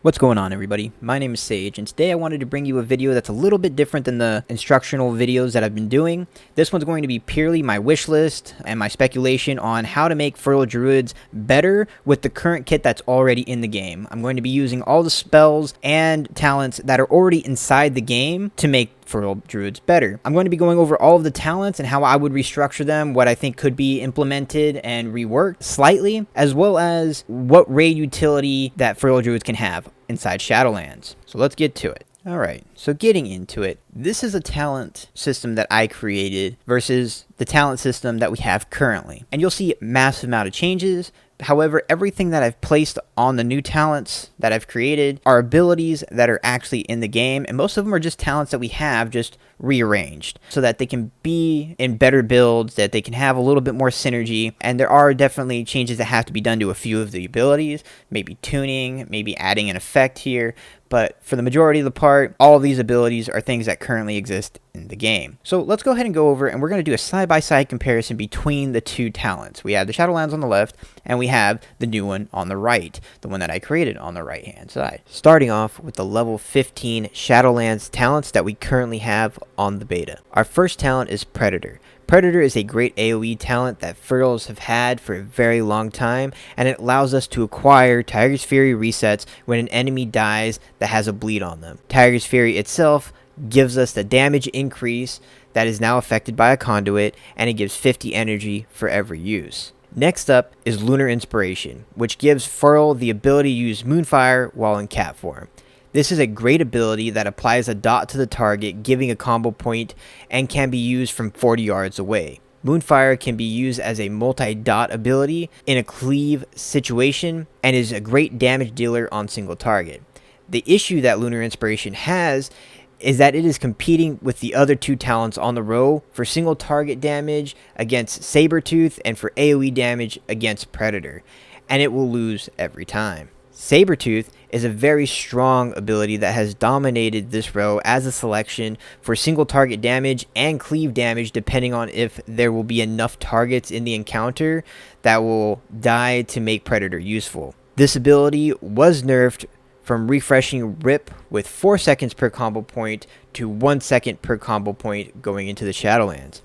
What's going on, everybody? My name is Sage, and today I wanted to bring you a video that's a little bit different than the instructional videos that I've been doing. This one's going to be purely my wish list and my speculation on how to make Feral Druids better with the current kit that's already in the game. I'm going to be using all the spells and talents that are already inside the game to make Feral Druids better. I'm going to be going over all of the talents and how I would restructure them, what I think could be implemented and reworked slightly, as well as what raid utility that Feral Druids can have inside Shadowlands. So let's get to it. Alright, so getting into it, this is a talent system that I created versus the talent system that we have currently. And you'll see a massive amount of changes. However, everything that I've placed on the new talents that I've created are abilities that are actually in the game, and most of them are just talents that we have just rearranged so that they can be in better builds, that they can have a little bit more synergy. And there are definitely changes that have to be done to a few of the abilities, maybe tuning, maybe adding an effect here. But for the majority of the part, all of these abilities are things that currently exist in the game. So let's go ahead and go over, and we're going to do a side-by-side comparison between the two talents. We have the Shadowlands on the left, and we have the new one on the right, the one that I created on the right-hand side. Starting off with the level 15 Shadowlands talents that we currently have on the beta. Our first talent is Predator. Predator is a great AoE talent that Ferals have had for a very long time, and it allows us to acquire Tiger's Fury resets when an enemy dies that has a bleed on them. Tiger's Fury itself gives us the damage increase that is now affected by a conduit, and it gives 50 energy for every use. Next up is Lunar Inspiration, which gives Feral the ability to use Moonfire while in cat form. This is a great ability that applies a dot to the target, giving a combo point, and can be used from 40 yards away. Moonfire can be used as a multi-dot ability in a cleave situation and is a great damage dealer on single target. The issue that Lunar Inspiration has is that it is competing with the other two talents on the row for single target damage against Sabretooth and for AoE damage against Predator, and it will lose every time. Sabretooth is a very strong ability that has dominated this row as a selection for single target damage and cleave damage, depending on if there will be enough targets in the encounter that will die to make Predator useful. This ability was nerfed from refreshing Rip with 4 seconds per combo point to 1 second per combo point going into the Shadowlands.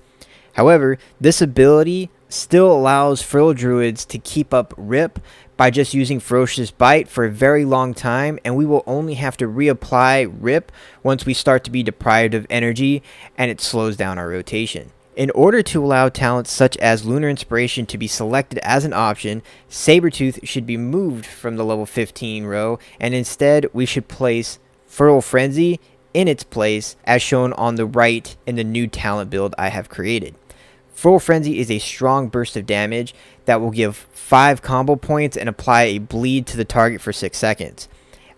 However, this ability still allows Feral Druids to keep up Rip by just using Ferocious Bite for a very long time, and we will only have to reapply Rip once we start to be deprived of energy, and it slows down our rotation. In order to allow talents such as Lunar Inspiration to be selected as an option, Sabretooth should be moved from the level 15 row, and instead we should place Feral Frenzy in its place as shown on the right in the new talent build I have created. Feral Frenzy is a strong burst of damage that will give 5 combo points and apply a bleed to the target for 6 seconds.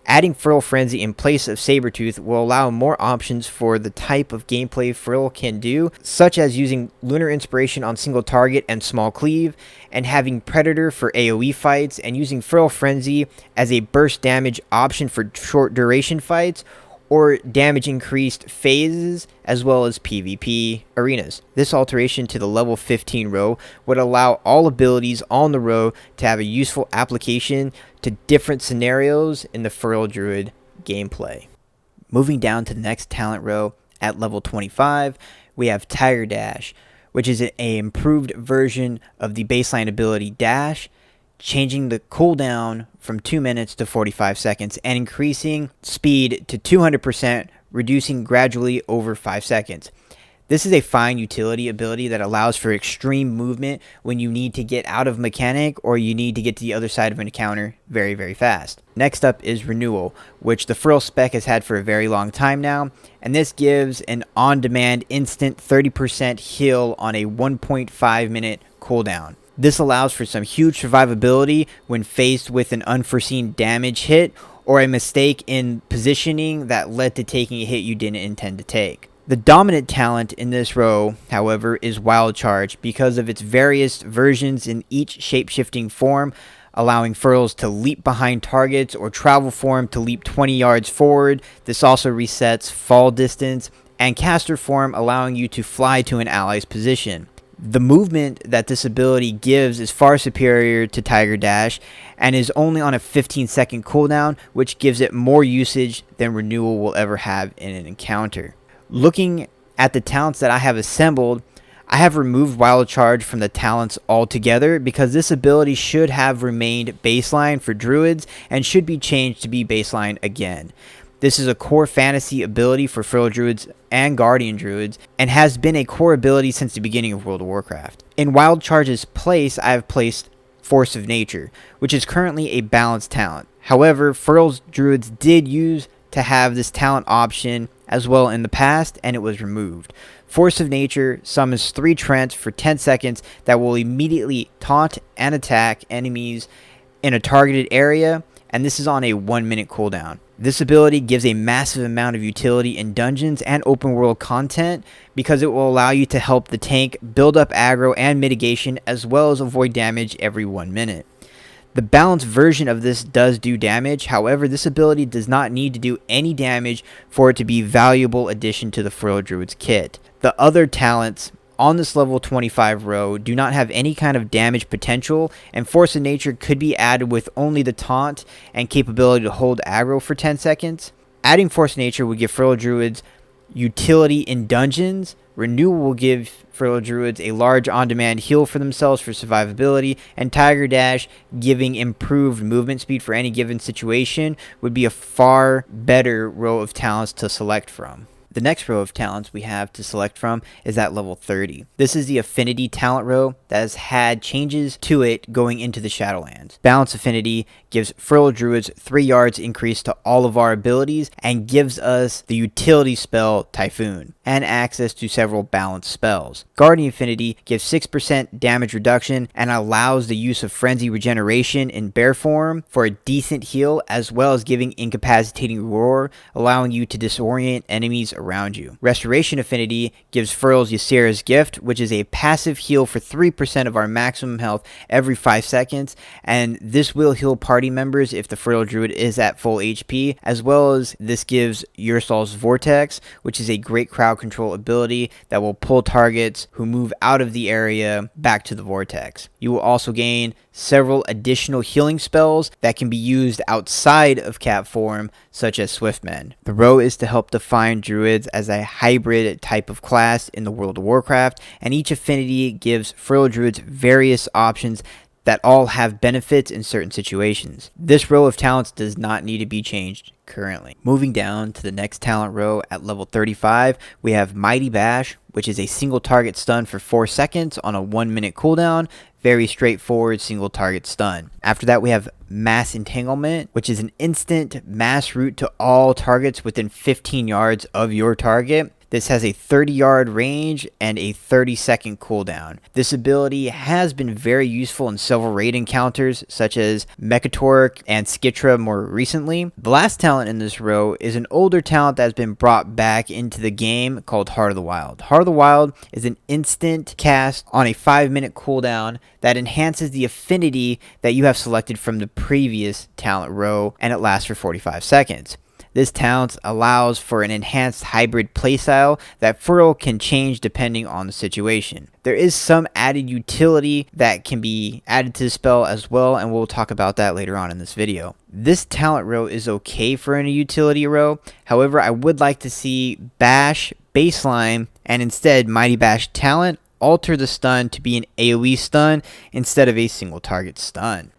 Adding Feral Frenzy in place of Sabretooth will allow more options for the type of gameplay Feral can do, such as using Lunar Inspiration on single target and small cleave, and having Predator for AoE fights, and using Feral Frenzy as a burst damage option for short duration fights, or damage increased phases, as well as PvP arenas. This alteration to the level 15 row would allow all abilities on the row to have a useful application to different scenarios in the Feral Druid gameplay. Moving down to the next talent row at level 25, we have Tiger Dash, which is an improved version of the baseline ability Dash, changing the cooldown from 2 minutes to 45 seconds and increasing speed to 200%, reducing gradually over 5 seconds. This is a fine utility ability that allows for extreme movement when you need to get out of mechanic or you need to get to the other side of an encounter very, very fast. Next up is Renewal, which the Feral spec has had for a very long time now, and this gives an on-demand instant 30% heal on a 1.5 minute cooldown. This allows for some huge survivability when faced with an unforeseen damage hit or a mistake in positioning that led to taking a hit you didn't intend to take. The dominant talent in this row, however, is Wild Charge because of its various versions in each shape-shifting form, allowing Ferals to leap behind targets or travel form to leap 20 yards forward. This also resets fall distance, and caster form allowing you to fly to an ally's position. The movement that this ability gives is far superior to Tiger Dash and is only on a 15-second cooldown, which gives it more usage than Renewal will ever have in an encounter. Looking at the talents that I have assembled, I have removed Wild Charge from the talents altogether because this ability should have remained baseline for Druids and should be changed to be baseline again. This is a core fantasy ability for Feral Druids and Guardian Druids, and has been a core ability since the beginning of World of Warcraft. In Wild Charge's place, I have placed Force of Nature, which is currently a balanced talent. However, Feral Druids did use to have this talent option as well in the past, and it was removed. Force of Nature summons 3 Trents for 10 seconds that will immediately taunt and attack enemies in a targeted area, and this is on a 1-minute cooldown. This ability gives a massive amount of utility in dungeons and open world content because it will allow you to help the tank build up aggro and mitigation as well as avoid damage every 1 minute. The balanced version of this does do damage, however this ability does not need to do any damage for it to be a valuable addition to the Feral Druid's kit. The other talents on this level 25 row do not have any kind of damage potential, and Force of Nature could be added with only the taunt and capability to hold aggro for 10 seconds. Adding Force of Nature would give Feral Druids utility in dungeons. Renewal will give Feral Druids a large on-demand heal for themselves for survivability, and Tiger Dash, giving improved movement speed for any given situation, would be a far better row of talents to select from. The next row of talents we have to select from is at level 30. This is the Affinity talent row that has had changes to it going into the Shadowlands. Balance Affinity gives Feral Druids 3 yards increase to all of our abilities and gives us the utility spell Typhoon and access to several balanced spells. Guardian Affinity gives 6% damage reduction and allows the use of Frenzy Regeneration in bear form for a decent heal, as well as giving Incapacitating Roar, allowing you to disorient enemies around you. Restoration Affinity gives Feral's Ysera's Gift, which is a passive heal for 3% of our maximum health every 5 seconds, and this will heal party members if the Feral Druid is at full HP, as well as this gives Ursol's Vortex, which is a great crowd control ability that will pull targets who move out of the area back to the Vortex. You will also gain several additional healing spells that can be used outside of cat form, such as Swiftmen. The row is to help define Druids as a hybrid type of class in the World of Warcraft, and each affinity gives Feral Druids various options that all have benefits in certain situations. This row of talents does not need to be changed currently. Moving down to the next talent row at level 35, we have Mighty Bash, which is a single target stun for 4 seconds on a 1-minute cooldown. Very straightforward single target stun. After that, we have Mass Entanglement, which is an instant mass route to all targets within 15 yards of your target. This has a 30-yard range and a 30-second cooldown. This ability has been very useful in several raid encounters, such as Mechatork and Skitra more recently. The last talent in this row is an older talent that has been brought back into the game called Heart of the Wild. Heart of the Wild is an instant cast on a 5-minute cooldown that enhances the affinity that you have selected from the previous talent row, and it lasts for 45 seconds. This talent allows for an enhanced hybrid playstyle that Feral can change depending on the situation. There is some added utility that can be added to the spell as well, and we'll talk about that later on in this video. This talent row is okay for a utility row, however I would like to see Bash baseline and instead Mighty Bash talent alter the stun to be an AoE stun instead of a single target stun.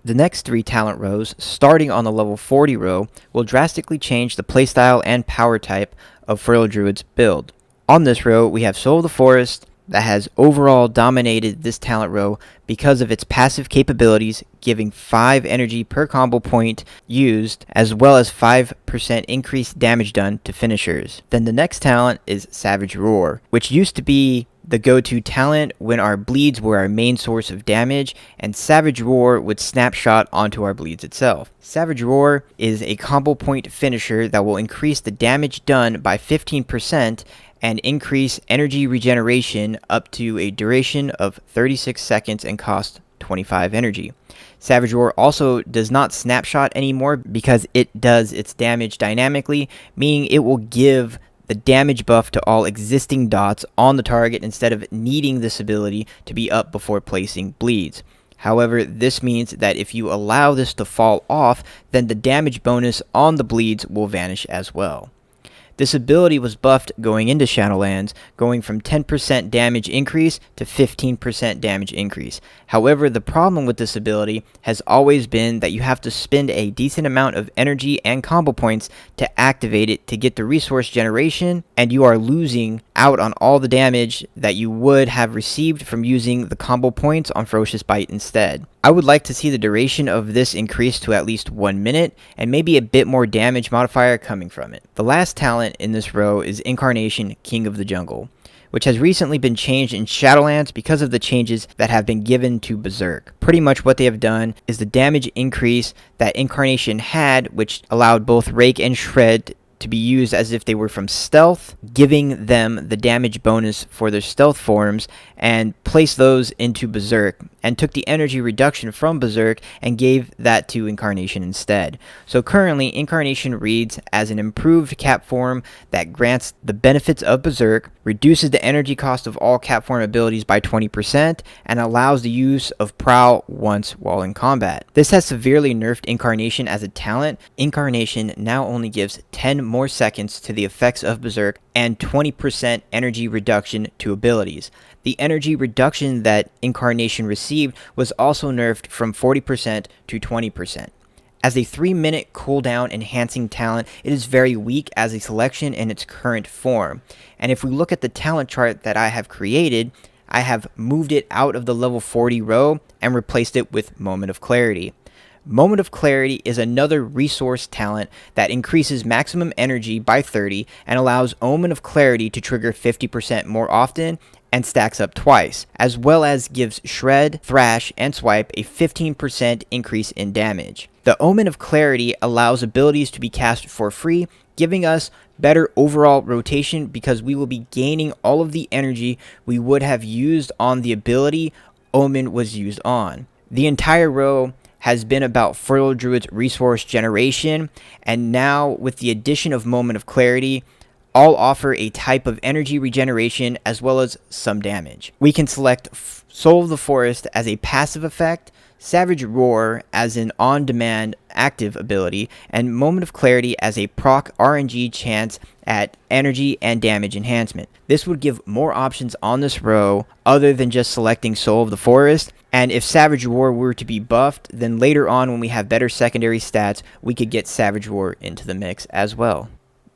The next 3 talent rows, starting on the level 40 row, will drastically change the playstyle and power type of Feral Druid's build. On this row, we have Soul of the Forest that has overall dominated this talent row because of its passive capabilities, giving 5 energy per combo point used, as well as 5% increased damage done to finishers. Then the next talent is Savage Roar, which used to be the go-to talent when our bleeds were our main source of damage, and Savage Roar would snapshot onto our bleeds itself. Savage Roar is a combo point finisher that will increase the damage done by 15% and increase energy regeneration up to a duration of 36 seconds and cost 25 energy. Savage Roar also does not snapshot anymore because it does its damage dynamically, meaning it will give the damage buff to all existing dots on the target instead of needing this ability to be up before placing bleeds. However, this means that if you allow this to fall off, then the damage bonus on the bleeds will vanish as well. This ability was buffed going into Shadowlands, going from 10% damage increase to 15% damage increase. However, the problem with this ability has always been that you have to spend a decent amount of energy and combo points to activate it to get the resource generation, and you are losing out on all the damage that you would have received from using the combo points on Ferocious Bite instead. I would like to see the duration of this increase to at least 1 minute, and maybe a bit more damage modifier coming from it. The last talent in this row is Incarnation, King of the Jungle, which has recently been changed in Shadowlands because of the changes that have been given to Berserk. Pretty much what they have done is the damage increase that Incarnation had, which allowed both Rake and Shred to be used as if they were from stealth, giving them the damage bonus for their stealth forms, and placed those into Berserk, and took the energy reduction from Berserk and gave that to Incarnation instead. So currently, Incarnation reads as an improved cap form that grants the benefits of Berserk, reduces the energy cost of all cap form abilities by 20%, and allows the use of Prowl once while in combat. This has severely nerfed Incarnation as a talent. Incarnation now only gives 10 more seconds to the effects of Berserk and 20% energy reduction to abilities. The energy reduction that Incarnation received was also nerfed from 40% to 20%. As a 3-minute cooldown enhancing talent, it is very weak as a selection in its current form. And if we look at the talent chart that I have created, I have moved it out of the level 40 row and replaced it with Moment of Clarity. Moment of Clarity is another resource talent that increases maximum energy by 30 and allows Omen of Clarity to trigger 50% more often and stacks up twice, as well as gives Shred, Thrash, and Swipe a 15% increase in damage. The Omen of Clarity allows abilities to be cast for free, giving us better overall rotation because we will be gaining all of the energy we would have used on the ability Omen was used on. The entire row has been about Fertile Druid's resource generation, and now with the addition of Moment of Clarity, all offer a type of energy regeneration as well as some damage. We can select Soul of the Forest as a passive effect, Savage Roar as an on-demand active ability, and Moment of Clarity as a proc RNG chance at energy and damage enhancement. This would give more options on this row other than just selecting Soul of the Forest, and if Savage Roar were to be buffed, then later on when we have better secondary stats, we could get Savage Roar into the mix as well.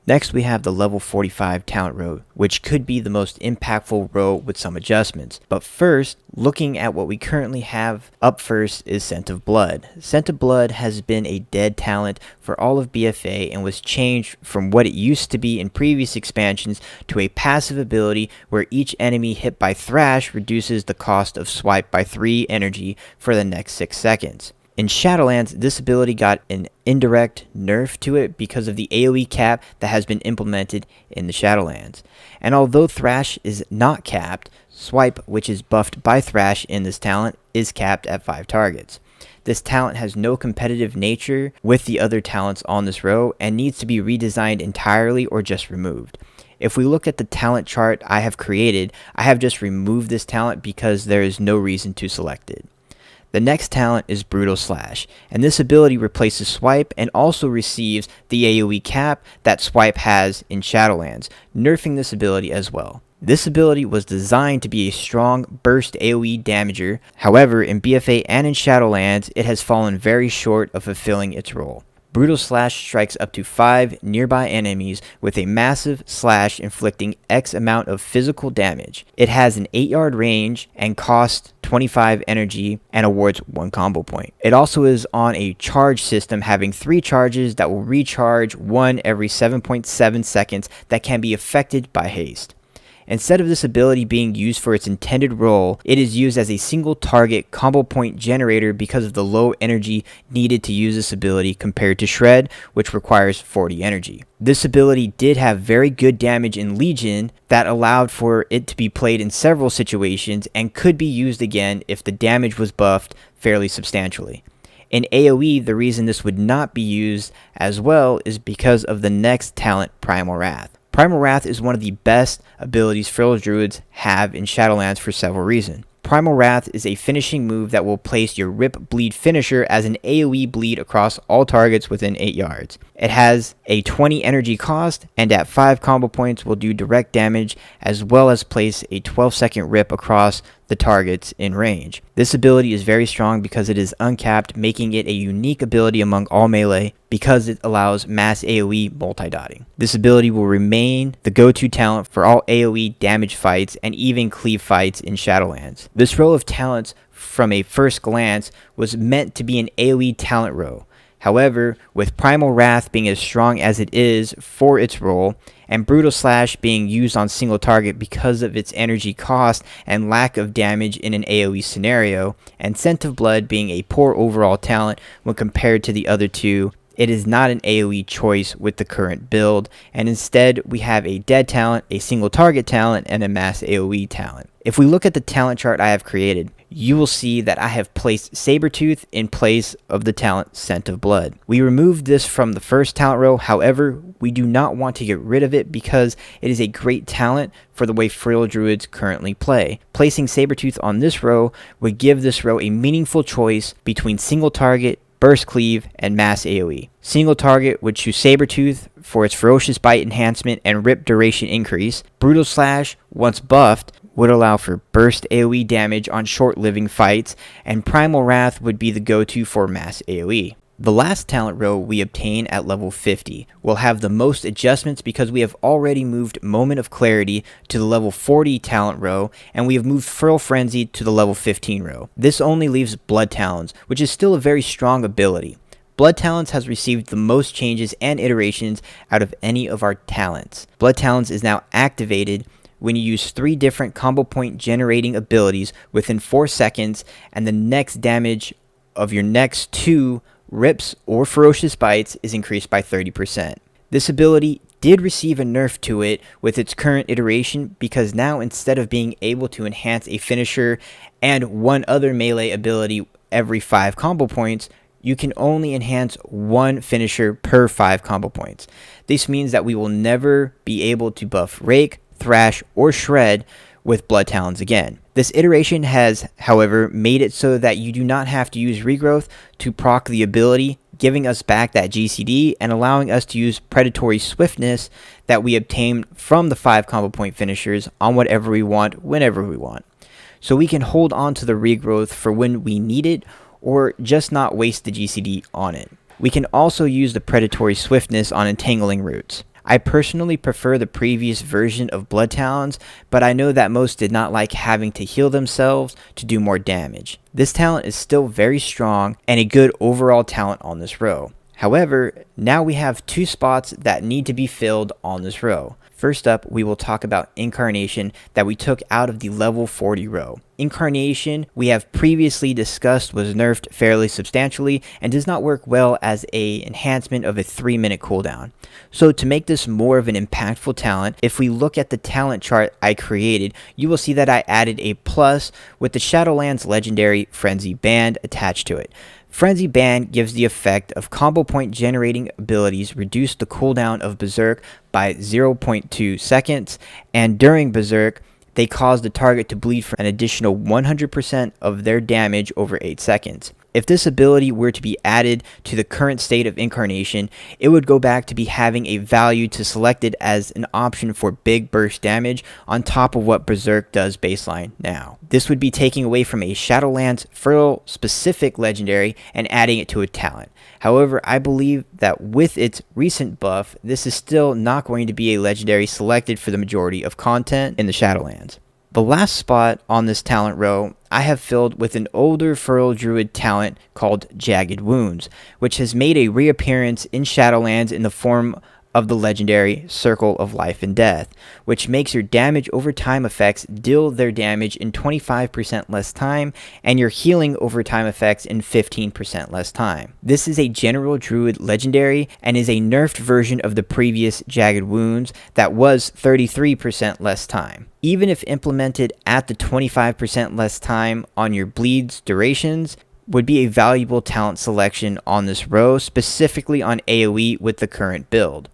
Next, we have the level 45 talent row, which could be the most impactful row with some adjustments. But first, looking at what we currently have up first is Scent of Blood. Scent of Blood has been a dead talent for all of BFA and was changed from what it used to be in previous expansions to a passive ability where each enemy hit by Thrash reduces the cost of Swipe by 3 energy for the next 6 seconds. In Shadowlands, this ability got an indirect nerf to it because of the AoE cap that has been implemented in the Shadowlands. And although Thrash is not capped, Swipe, which is buffed by Thrash in this talent, is capped at 5 targets. This talent has no competitive nature with the other talents on this row and needs to be redesigned entirely or just removed. If we look at the talent chart I have created, I have just removed this talent because there is no reason to select it. The next talent is Brutal Slash, and this ability replaces Swipe and also receives the AoE cap that Swipe has in Shadowlands, nerfing this ability as well. This ability was designed to be a strong burst AoE damager, however in BFA and in Shadowlands it has fallen very short of fulfilling its role. Brutal Slash strikes up to 5 nearby enemies with a massive slash inflicting X amount of physical damage. It has an 8-yard range and costs 25 energy and awards 1 combo point. It also is on a charge system having 3 charges that will recharge 1 every 7.7 seconds that can be affected by haste. Instead of this ability being used for its intended role, it is used as a single target combo point generator because of the low energy needed to use this ability compared to Shred, which requires 40 energy. This ability did have very good damage in Legion that allowed for it to be played in several situations and could be used again if the damage was buffed fairly substantially. In AoE, the reason this would not be used as well is because of the next talent, Primal Wrath. Primal Wrath is one of the best abilities Feral Druids have in Shadowlands for several reasons. Primal Wrath is a finishing move that will place your Rip Bleed finisher as an AoE bleed across all targets within 8 yards. It has a 20 energy cost, and at 5 combo points will do direct damage, as well as place a 12-second rip across the targets in range. This ability is very strong because it is uncapped, making it a unique ability among all melee because it allows mass AoE multi-dotting. This ability will remain the go-to talent for all AoE damage fights and even cleave fights in Shadowlands. This row of talents, from a first glance, was meant to be an AoE talent row. However, with Primal Wrath being as strong as it is for its role, and Brutal Slash being used on single target because of its energy cost and lack of damage in an AoE scenario, and Scent of Blood being a poor overall talent when compared to the other two, it is not an AoE choice with the current build, and instead we have a dead talent, a single target talent, and a mass AoE talent. If we look at the talent chart I have created, you will see that I have placed Sabertooth in place of the talent Scent of Blood. We removed this from the first talent row, however, we do not want to get rid of it because it is a great talent for the way Feral Druids currently play. Placing Sabertooth on this row would give this row a meaningful choice between single target, burst cleave, and mass AoE. Single target would choose Sabertooth for its ferocious bite enhancement and rip duration increase. Brutal Slash, once buffed, would allow for burst AoE damage on short-living fights, and Primal Wrath would be the go-to for mass AoE. The last talent row we obtain at level 50 will have the most adjustments because we have already moved Moment of Clarity to the level 40 talent row, and we have moved Feral Frenzy to the level 15 row. This only leaves Blood Talons, which is still a very strong ability. Blood Talons has received the most changes and iterations out of any of our talents. Blood Talons is now activated when you use 3 different combo point generating abilities within 4 seconds, and the next damage of your next 2 rips or ferocious bites is increased by 30%. This ability did receive a nerf to it with its current iteration because now instead of being able to enhance a finisher and one other melee ability every 5 combo points, you can only enhance 1 finisher per 5 combo points. This means that we will never be able to buff Rake, Thrash, or Shred with Blood Talons again. This iteration has, however, made it so that you do not have to use Regrowth to proc the ability, giving us back that GCD and allowing us to use Predatory Swiftness that we obtained from the 5 combo point finishers on whatever we want, whenever we want. So we can hold on to the Regrowth for when we need it, or just not waste the GCD on it. We can also use the Predatory Swiftness on Entangling Roots. I personally prefer the previous version of Blood Talons, but I know that most did not like having to heal themselves to do more damage. This talent is still very strong and a good overall talent on this row. However, now we have 2 spots that need to be filled on this row. First up, we will talk about Incarnation that we took out of the level 40 row. Incarnation, we have previously discussed, was nerfed fairly substantially and does not work well as an enhancement of a 3-minute cooldown. So to make this more of an impactful talent, if we look at the talent chart I created, you will see that I added a plus with the Shadowlands legendary Frenzy Band attached to it. Frenzy Band gives the effect of combo point generating abilities reduce the cooldown of Berserk by 0.2 seconds, and during Berserk, they cause the target to bleed for an additional 100% of their damage over 8 seconds. If this ability were to be added to the current state of Incarnation, it would go back to be having a value to select it as an option for big burst damage on top of what Berserk does baseline now. This would be taking away from a Shadowlands Feral specific legendary and adding it to a talent. However, I believe that with its recent buff, this is still not going to be a legendary selected for the majority of content in the Shadowlands. The last spot on this talent row I have filled with an older Feral Druid talent called Jagged Wounds, which has made a reappearance in Shadowlands in the form of the legendary Circle of Life and Death, which makes your damage over time effects deal their damage in 25% less time, and your healing over time effects in 15% less time. This is a general Druid legendary and is a nerfed version of the previous Jagged Wounds that was 33% less time. Even if implemented at the 25% less time on your bleeds durations, would be a valuable talent selection on this row, specifically on AoE with the current build.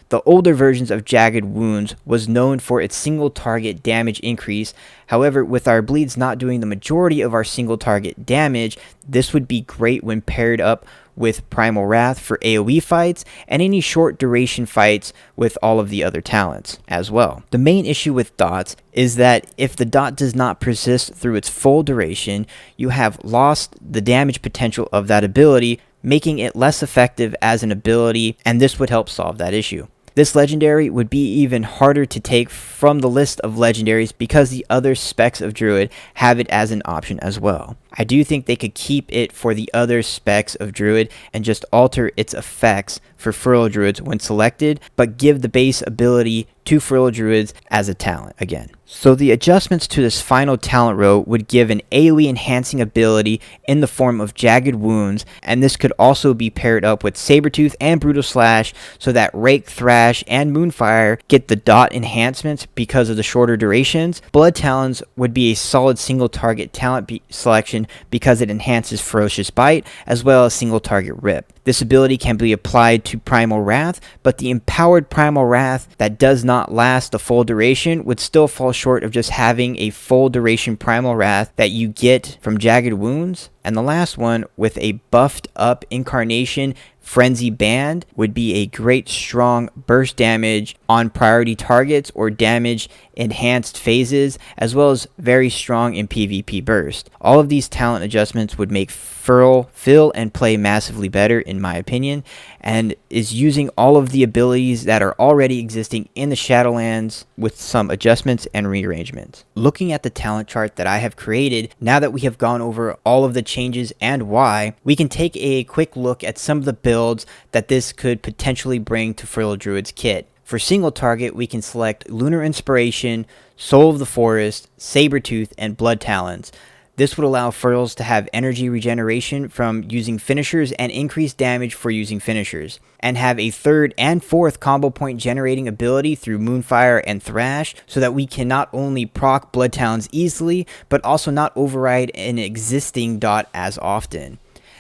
The older versions of Jagged Wounds was known for its single target damage increase. However, with our bleeds not doing the majority of our single target damage, this would be great when paired up with Primal Wrath for AoE fights and any short duration fights with all of the other talents as well. The main issue with dots is that if the dot does not persist through its full duration, you have lost the damage potential of that ability, making it less effective as an ability, and this would help solve that issue. This legendary would be even harder to take from the list of legendaries because the other specs of Druid have it as an option as well. I do think they could keep it for the other specs of Druid and just alter its effects for Feral Druids when selected, but give the base ability to Feral Druids as a talent again. So the adjustments to this final talent row would give an AoE enhancing ability in the form of Jagged Wounds, and this could also be paired up with Sabertooth and Brutal Slash so that Rake, Thrash, and Moonfire get the dot enhancements because of the shorter durations. Blood Talons would be a solid single target talent selection because it enhances Ferocious Bite as well as single target Rip. This ability can be applied to Primal Wrath, but the empowered Primal Wrath that does not last the full duration would still fall short of just having a full duration Primal Wrath that you get from Jagged Wounds. And the last one, with a buffed up Incarnation Frenzy Band, would be a great strong burst damage on priority targets or damage enhanced phases, as well as very strong in PvP burst. All of these talent adjustments would make Feral feel and play massively better in my opinion, and is using all of the abilities that are already existing in the Shadowlands with some adjustments and rearrangements. Looking at the talent chart that I have created, now that we have gone over all of the changes and why, we can take a quick look at some of the builds that this could potentially bring to Feral Druid's kit. For single target, we can select Lunar Inspiration, Soul of the Forest, Sabertooth, and Blood Talons. This would allow Ferals to have energy regeneration from using finishers and increased damage for using finishers, and have a third and fourth combo point generating ability through Moonfire and Thrash, so that we can not only proc Blood Talons easily, but also not override an existing dot as often.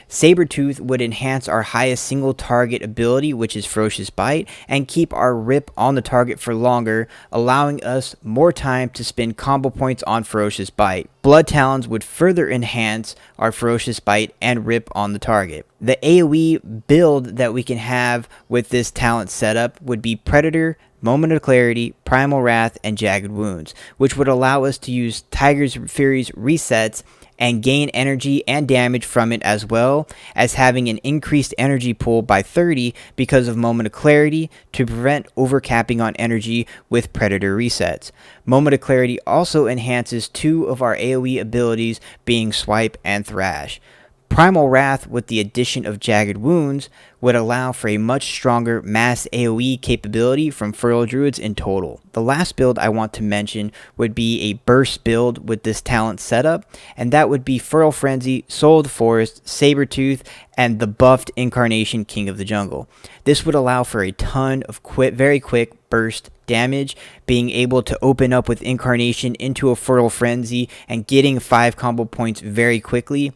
Sabertooth would enhance our highest single target ability, which is Ferocious Bite, and keep our Rip on the target for longer, allowing us more time to spend combo points on Ferocious Bite. Blood Talons would further enhance our Ferocious Bite and Rip on the target. The AoE build that we can have with this talent setup would be Predator, Moment of Clarity, Primal Wrath, and Jagged Wounds, which would allow us to use Tiger's Fury's resets and gain energy and damage from it, as well as having an increased energy pool by 30 because of Moment of Clarity to prevent overcapping on energy with Predator resets. Moment of Clarity also enhances two of our AoE abilities, being Swipe and Thrash. Primal Wrath, with the addition of Jagged Wounds, would allow for a much stronger mass AoE capability from Feral Druids in total. The last build I want to mention would be a burst build with this talent setup, and that would be Feral Frenzy, Soul of the Forest, Sabertooth, and the buffed Incarnation King of the Jungle. This would allow for a ton of very quick burst damage, being able to open up with Incarnation into a Feral Frenzy and getting 5 combo points very quickly,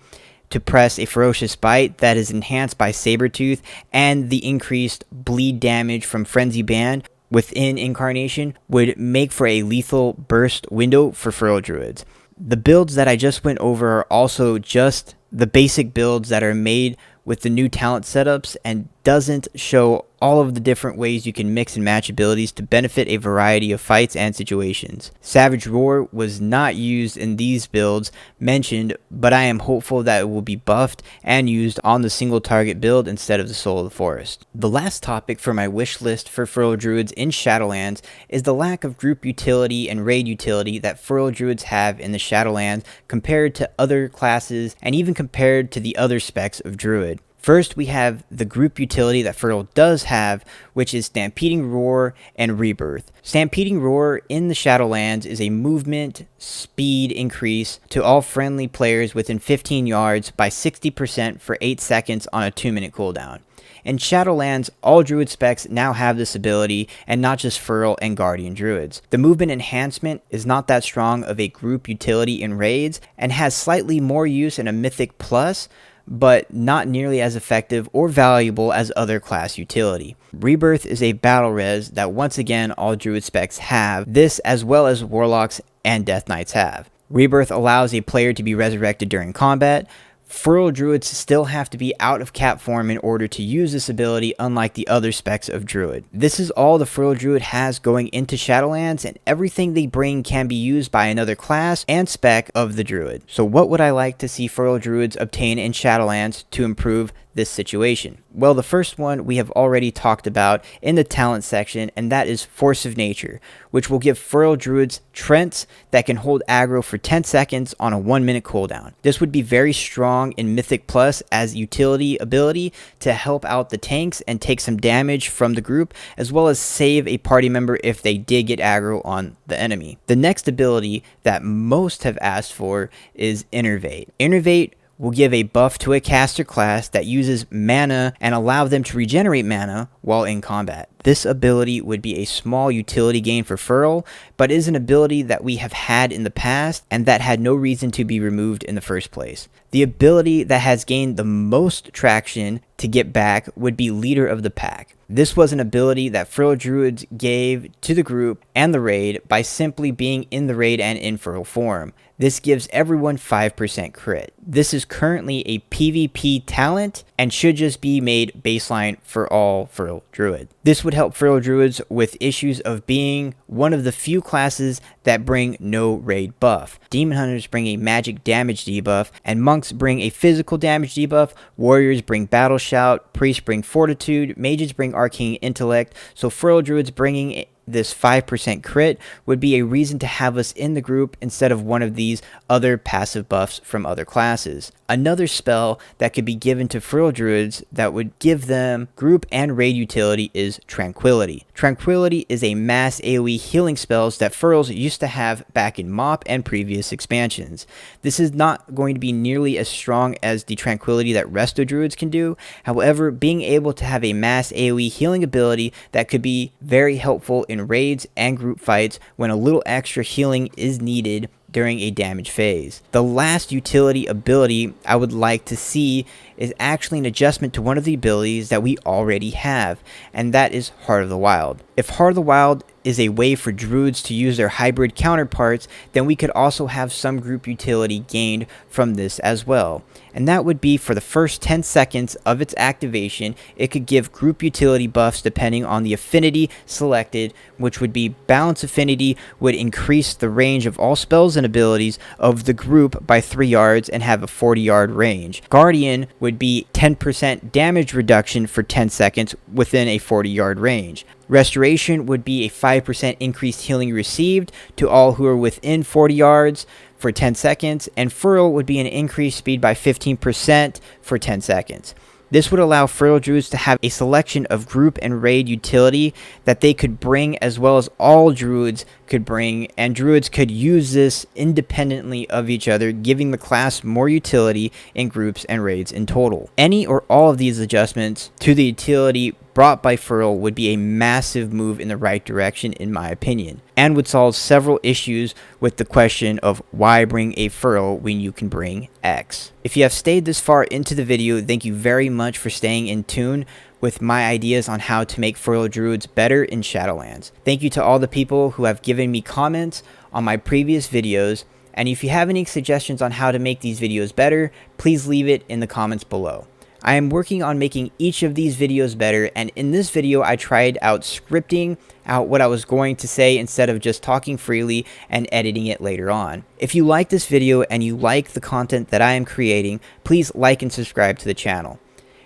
to press a Ferocious Bite that is enhanced by Sabertooth, and the increased bleed damage from Frenzy Band within Incarnation would make for a lethal burst window for Feral Druids. The builds that I just went over are also just the basic builds that are made with the new talent setups, and doesn't show all of the different ways you can mix and match abilities to benefit a variety of fights and situations. Savage Roar was not used in these builds mentioned, but I am hopeful that it will be buffed and used on the single target build instead of the Soul of the Forest. The last topic for my wish list for Feral Druids in Shadowlands is the lack of group utility and raid utility that Feral Druids have in the Shadowlands compared to other classes, and even compared to the other specs of Druid. First, we have the group utility that Feral does have, which is Stampeding Roar and Rebirth. Stampeding Roar in the Shadowlands is a movement speed increase to all friendly players within 15 yards by 60% for 8 seconds on a 2-minute cooldown. In Shadowlands, all Druid specs now have this ability, and not just Feral and Guardian Druids. The movement enhancement is not that strong of a group utility in raids, and has slightly more use in a Mythic Plus, but not nearly as effective or valuable as other class utility. Rebirth is a battle res that once again all Druid specs have, this as well as Warlocks and Death Knights have. Rebirth allows a player to be resurrected during combat. Feral Druids still have to be out of cap form in order to use this ability, unlike the other specs of Druid. This is all the Feral Druid has going into Shadowlands, and everything they bring can be used by another class and spec of the Druid. So what would I like to see Feral Druids obtain in Shadowlands to improve this situation? Well, the first one we have already talked about in the talent section, and that is Force of Nature, which will give Feral Druids Trents that can hold aggro for 10 seconds on a 1-minute cooldown. This would be very strong in Mythic Plus as utility ability to help out the tanks and take some damage from the group, as well as save a party member if they did get aggro on the enemy. The next ability that most have asked for is Innervate. Innervate will give a buff to a caster class that uses mana and allow them to regenerate mana while in combat. This ability would be a small utility gain for Feral, but is an ability that we have had in the past and that had no reason to be removed in the first place. The ability that has gained the most traction to get back would be Leader of the Pack. This was an ability that Feral Druids gave to the group and the raid by simply being in the raid and in Feral form. This gives everyone 5% crit. This is currently a PvP talent and should just be made baseline for all Feral Druid. This would help Feral Druids with issues of being one of the few classes that bring no raid buff. Demon Hunters bring a magic damage debuff, and Monks bring a physical damage debuff, Warriors bring Battle Shout, Priests bring Fortitude, Mages bring Arcane Intellect, so Feral Druids bringing this 5% crit would be a reason to have us in the group instead of one of these other passive buffs from other classes. Another spell that could be given to Feral Druids that would give them group and raid utility is Tranquility. Tranquility is a mass AoE healing spells that Ferals used to have back in MoP and previous expansions. This is not going to be nearly as strong as the Tranquility that Resto Druids can do. However, being able to have a mass AoE healing ability that could be very helpful in raids and group fights when a little extra healing is needed during a damage phase. The last utility ability I would like to see is actually an adjustment to one of the abilities that we already have, and that is Heart of the Wild. If Heart of the Wild is a way for Druids to use their hybrid counterparts, then we could also have some group utility gained from this as well. And that would be for the first 10 seconds of its activation, it could give group utility buffs depending on the affinity selected, which would be Balance Affinity would increase the range of all spells and abilities of the group by 3 yards and have a 40-yard range. Guardian would be 10% damage reduction for 10 seconds within a 40-yard range. Restoration would be a 5% increased healing received to all who are within 40 yards for 10 seconds, and Feral would be an increased speed by 15% for 10 seconds. This would allow Feral Druids to have a selection of group and raid utility that they could bring, as well as all Druids could bring, and Druids could use this independently of each other, giving the class more utility in groups and raids in total. Any or all of these adjustments to the utility brought by Feral would be a massive move in the right direction in my opinion, and would solve several issues with the question of why bring a Feral when you can bring X. If you have stayed this far into the video, thank you very much for staying in tune with my ideas on how to make Feral Druids better in Shadowlands. Thank you to all the people who have given me comments on my previous videos, and if you have any suggestions on how to make these videos better, please leave it in the comments below. I am working on making each of these videos better, and in this video I tried out scripting out what I was going to say instead of just talking freely and editing it later on. If you like this video and you like the content that I am creating, please like and subscribe to the channel.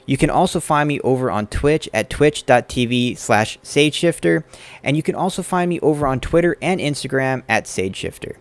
You can also find me over on Twitch at twitch.tv/sageshifter, and you can also find me over on Twitter and Instagram at sageshifter.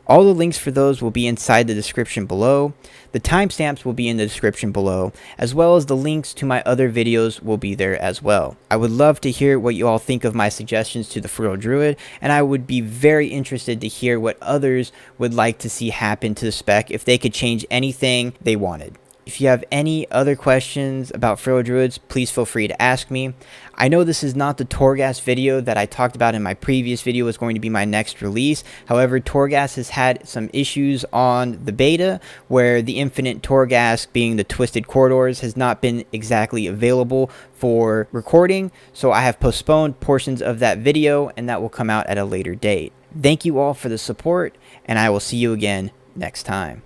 All the links for those will be inside the description below. The timestamps will be in the description below, as well as the links to my other videos will be there as well. I would love to hear what you all think of my suggestions to the Feral Druid, and I would be very interested to hear what others would like to see happen to the spec if they could change anything they wanted. If you have any other questions about Feral Druids, please feel free to ask me. I know this is not the Torghast video that I talked about in my previous video was going to be my next release. However, Torghast has had some issues on the beta where the infinite Torghast, being the twisted corridors, has not been exactly available for recording. So I have postponed portions of that video and that will come out at a later date. Thank you all for the support, and I will see you again next time.